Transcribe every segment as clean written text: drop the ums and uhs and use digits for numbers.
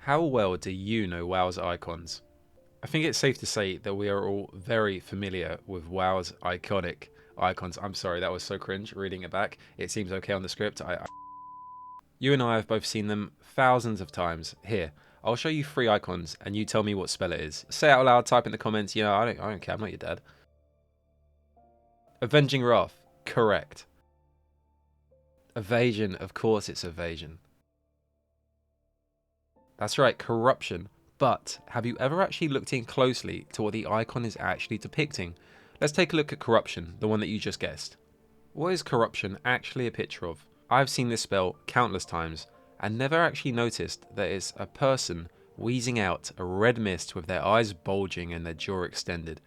How well do you know WoW's icons? I think it's safe to say that we are all very familiar with WoW's iconic icons. I'm sorry, that was so cringe reading it back. It seems okay on the script. You and I have both seen them thousands of times. Here, I'll show you 3 icons and you tell me what spell it is. Say it out loud, type in the comments. You know, I don't care, I'm not your dad. Avenging Wrath, correct. Evasion, of course it's evasion. That's right, corruption. But have you ever actually looked in closely to what the icon is actually depicting? Let's take a look at corruption, the one that you just guessed. What is corruption actually a picture of? I've seen this spell countless times and never actually noticed that it's a person wheezing out a red mist with their eyes bulging and their jaw extended.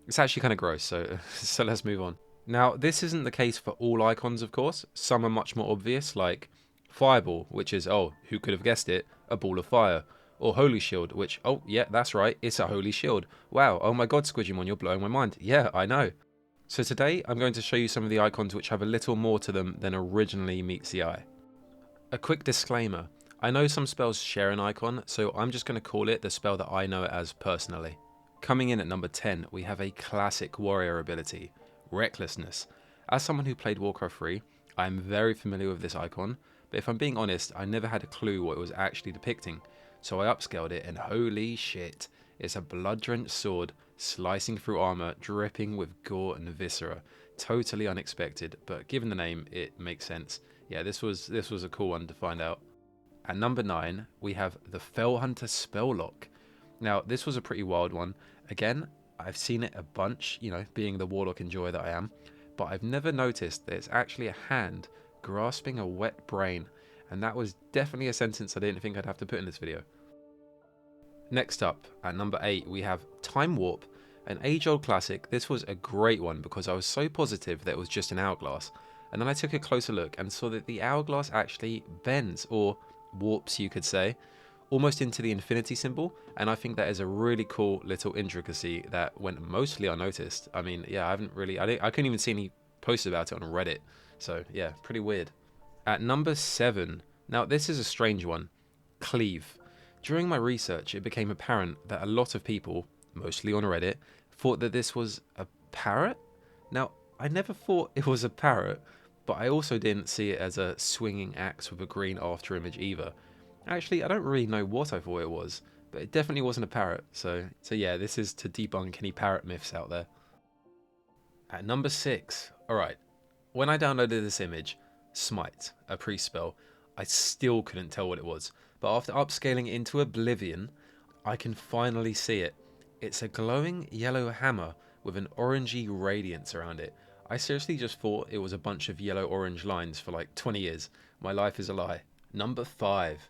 It's actually kind of gross, so let's move on. Now, this isn't the case for all icons, of course. Some are much more obvious, like Fireball, which is, oh, who could have guessed it, a ball of fire. Or Holy Shield, which, oh, yeah, that's right, it's a Holy Shield. Wow, oh my god, Squidgymon, you're blowing my mind. Yeah, I know. So today, I'm going to show you some of the icons which have a little more to them than originally meets the eye. A quick disclaimer, I know some spells share an icon, so I'm just going to call it the spell that I know it as personally. Coming in at number 10, we have a classic warrior ability, Recklessness. As someone who played Warcraft 3, I am very familiar with this icon, but if I'm being honest, I never had a clue what it was actually depicting, so I upscaled it and holy shit, it's a blood-drenched sword slicing through armor, dripping with gore and viscera. Totally unexpected, but given the name, it makes sense. Yeah, this was a cool one to find out. At number 9, we have the Fellhunter Spelllock. Now, this was a pretty wild one. Again, I've seen it a bunch, you know, being the warlock enjoyer that I am, but I've never noticed that it's actually a hand grasping a wet brain, and that was definitely a sentence I didn't think I'd have to put in this video. Next up, at number 8, we have Time Warp, an age-old classic. This was a great one because I was so positive that it was just an hourglass, and then I took a closer look and saw that the hourglass actually bends, or warps you could say, almost into the infinity symbol, and I think that is a really cool little intricacy that went mostly unnoticed. I mean, yeah, I couldn't even see any posts about it on Reddit, so yeah, pretty weird. At number 7, now this is a strange one, Cleave. During my research, it became apparent that a lot of people, mostly on Reddit, thought that this was a parrot. Now, I never thought it was a parrot, but I also didn't see it as a swinging axe with a green after image either. Actually, I don't really know what I thought it was, but it definitely wasn't a parrot, so yeah, this is to debunk any parrot myths out there. At number 6, alright, when I downloaded this image, Smite, a priest spell, I still couldn't tell what it was, but after upscaling it into Oblivion, I can finally see it. It's a glowing yellow hammer with an orangey radiance around it. I seriously just thought it was a bunch of yellow-orange lines for like 20 years. My life is a lie. Number 5.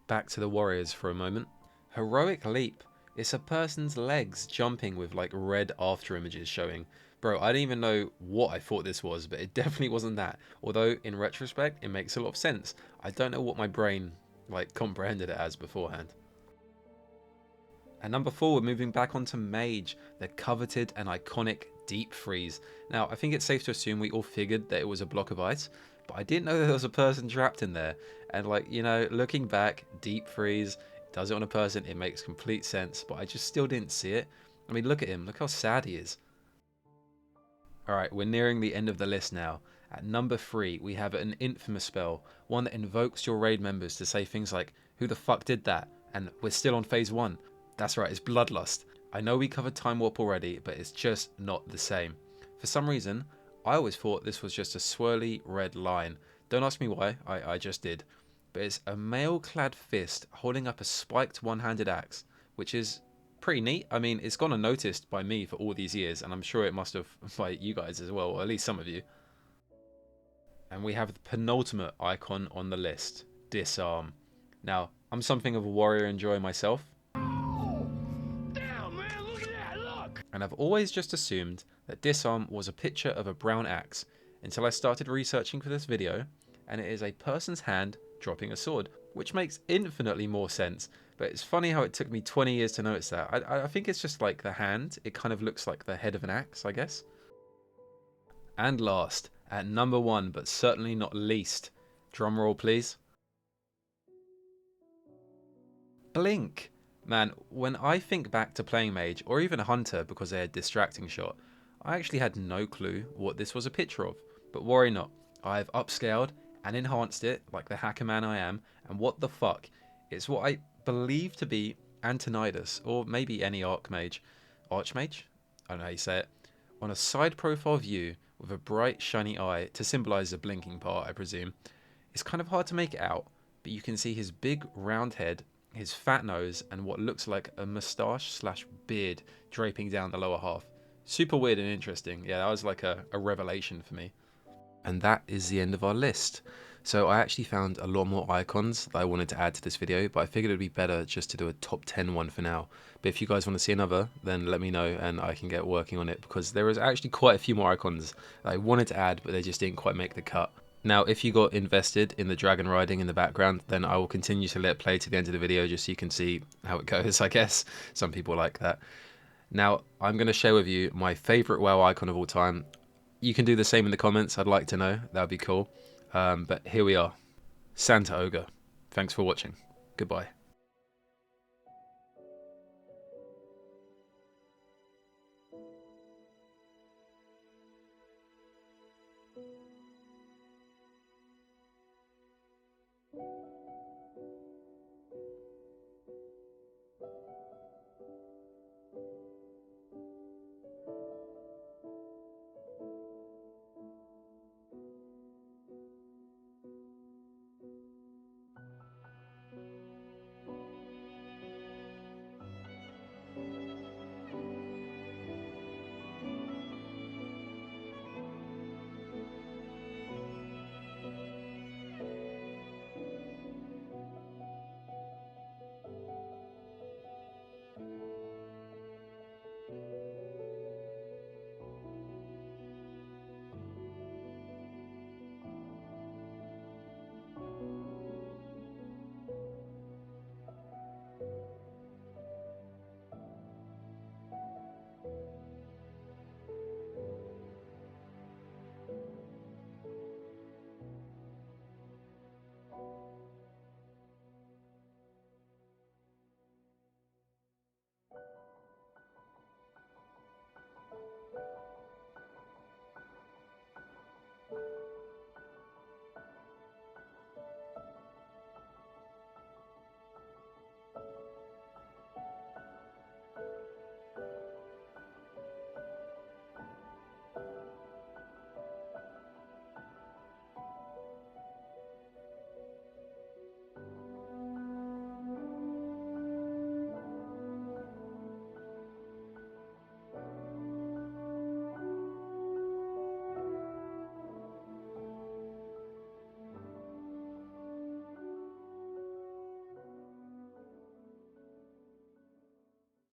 Back to the warriors for a moment. Heroic Leap. It's a person's legs jumping with like red after images showing. Bro, I didn't even know what I thought this was, but it definitely wasn't that. Although in retrospect, it makes a lot of sense. I don't know what my brain like comprehended it as beforehand. At number 4, we're moving back onto Mage, the coveted and iconic Deep Freeze. Now, I think it's safe to assume we all figured that it was a block of ice, but I didn't know that there was a person trapped in there. And like, you know, looking back, Deep Freeze does it on a person, it makes complete sense, but I just still didn't see it. I mean, look at him, look how sad he is. Alright, we're nearing the end of the list now. At number 3, we have an infamous spell, one that invokes your raid members to say things like, who the fuck did that? And we're still on phase 1. That's right, it's Bloodlust. I know we covered Time Warp already, but it's just not the same. For some reason, I always thought this was just a swirly red line. Don't ask me why, I just did. But it's a mail-clad fist holding up a spiked one-handed axe, which is pretty neat. I mean, it's gone unnoticed by me for all these years, and I'm sure it must have by you guys as well, or at least some of you. And we have the penultimate icon on the list, Disarm. Now, I'm something of a warrior enjoyer myself, and I've always just assumed that Disarm was a picture of a brown axe until I started researching for this video, and it is a person's hand dropping a sword, which makes infinitely more sense. But it's funny how it took me 20 years to notice that. I think it's just like the hand, it kind of looks like the head of an axe, I guess. And last, at number 1, but certainly not least, drum roll please. blink. Man, when I think back to playing Mage, or even Hunter because they had distracting shot, I actually had no clue what this was a picture of. But worry not, I've upscaled and enhanced it like the hacker man I am, and what the fuck, it's what I believe to be Antonidas, or maybe any Archmage. Archmage? I don't know how you say it. On a side profile view with a bright shiny eye to symbolise the blinking part, I presume. It's kind of hard to make it out, but you can see his big round head, his fat nose, and what looks like a moustache slash beard draping down the lower half. Super weird and interesting. Yeah, that was like a revelation for me. And that is the end of our list. So I actually found a lot more icons that I wanted to add to this video, but I figured it would be better just to do a top 10 one for now. But if you guys want to see another, then let me know and I can get working on it, because there is actually quite a few more icons that I wanted to add, but they just didn't quite make the cut. Now, if you got invested in the dragon riding in the background, then I will continue to let it play to the end of the video just so you can see how it goes, I guess. Some people like that. Now, I'm going to share with you my favourite WoW icon of all time. You can do the same in the comments, I'd like to know, that would be cool. But here we are, Santa Ogre. Thanks for watching. Goodbye.